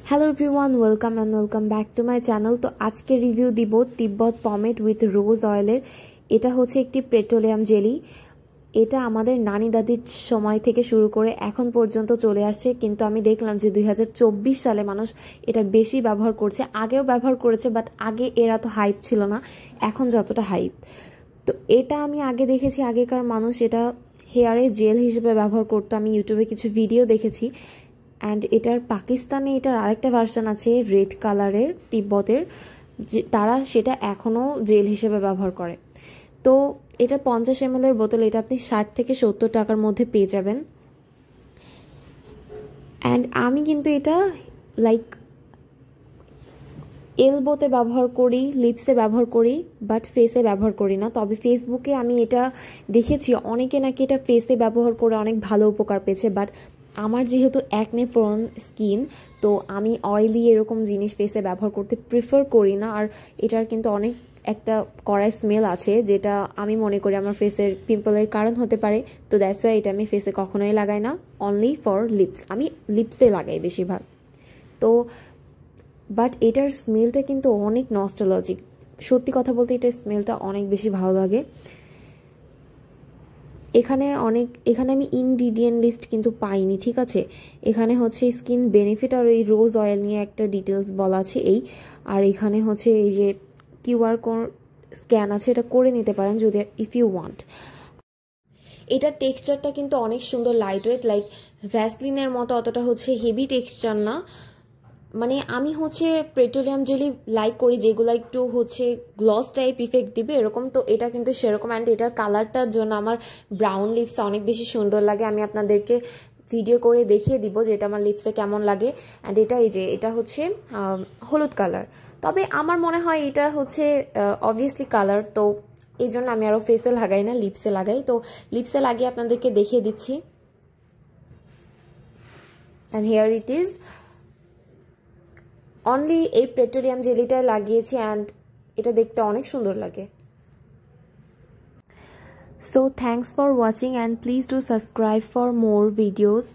Hello everyone, welcome back to my channel. তো আজকে review দিব তিব্বত পমেড উইথ রোজ অয়েলের। এটা হচ্ছে একটি পেট্রোলিয়াম জেলি। এটা আমাদের নানি দাদির সময় থেকে শুরু করে এখন পর্যন্ত চলে আসছে, কিন্তু আমি দেখলাম যে 2024 সালে মানুষ এটা বেশি ব্যবহার করছে। আগেও ব্যবহার করেছে, বাট আগে এরা তো হাইপ ছিল না এখন যতটা হাইপ। তো এটা আমি আগে দেখেছি, আগেকার মানুষ এটা হেয়ারে জেল হিসেবে ব্যবহার করতো। আমি ইউটিউবে কিছু ভিডিও দেখেছি। অ্যান্ড এটার পাকিস্তানে এটার আরেকটা ভার্সন আছে রেড কালারের তিব্বতের, যে তারা সেটা এখনও জেল হিসেবে ব্যবহার করে। তো এটা 50 ml এর বোতল, এটা আপনি 60 থেকে 70 টাকার মধ্যে পেয়ে যাবেন। অ্যান্ড আমি কিন্তু এটা লাইক এলবোতে ব্যবহার করি, লিপসে ব্যবহার করি, বাট ফেসে ব্যবহার করি না। তবে ফেসবুকে আমি এটা দেখেছি অনেকে নাকি এটা ফেসে ব্যবহার করে অনেক ভালো উপকার পেয়েছে। বাট আমার যেহেতু অ্যাকনে প্রোন স্কিন, তো আমি অয়েলি এরকম জিনিস ফেসে ব্যবহার করতে প্রিফার করি না। আর এটার কিন্তু অনেক একটা কড়াই স্মেল আছে, যেটা আমি মনে করি আমার ফেসের পিম্পলের কারণ হতে পারে। তো দ্যাটস ওয়াই এটা আমি ফেসে কখনোই লাগাই না, অনলি ফর লিপস। আমি লিপসে লাগাই বেশিরভাগ। তো বাট এটার স্মেলটা কিন্তু অনেক নস্টালজিক। সত্যি কথা বলতে এটার স্মেলটা অনেক বেশি ভালো লাগে। এখানে আমি ইনগ্রিডিয়েন্ট লিস্ট কিন্তু পাইনি, ঠিক আছে। এখানে হচ্ছে স্কিন বেনিফিট আর এই রোজ অয়েল নিয়ে একটা ডিটেলস বলা আছে এই। আর এখানে হচ্ছে এই যে কিউআর কোড স্ক্যান আছে, এটা করে নিতে পারেন যদি ইফ ইউ ওয়ান্ট। এটার টেক্সচারটা কিন্তু অনেক সুন্দর, লাইট ওয়েট, লাইক ভ্যাসলিনের মতো অতটা হচ্ছে হেভি টেক্সচার না। মানে আমি হচ্ছে পেট্রোলিয়াম জেলি লাইক করি যেগুলো একটু হচ্ছে গ্লস টাইপ ইফেক্ট দিবে এরকম। তো এটা কিন্তু সেরকম। অ্যান্ড এটার কালারটার জন্য আমার ব্রাউন লিপস অনেক বেশি সুন্দর লাগে। আমি আপনাদেরকে ভিডিও করে দেখিয়ে দিব যে এটা আমার লিপসে কেমন লাগে। অ্যান্ড এটা এই যে এটা হচ্ছে হলুদ কালার। তবে আমার মনে হয় এটা হচ্ছে অবভিয়াসলি কালার, তো এই জন্য আমি আরও ফেসে লাগাই না, লিপসে লাগাই। তো লিপসে লাগিয়ে আপনাদেরকে দেখিয়ে দিচ্ছি। And here it is only এই পেট্রোলিয়াম জেলিটা লাগিয়েছি। অ্যান্ড এটা দেখতে অনেক সুন্দর লাগে। So thanks for watching and please do subscribe for more videos.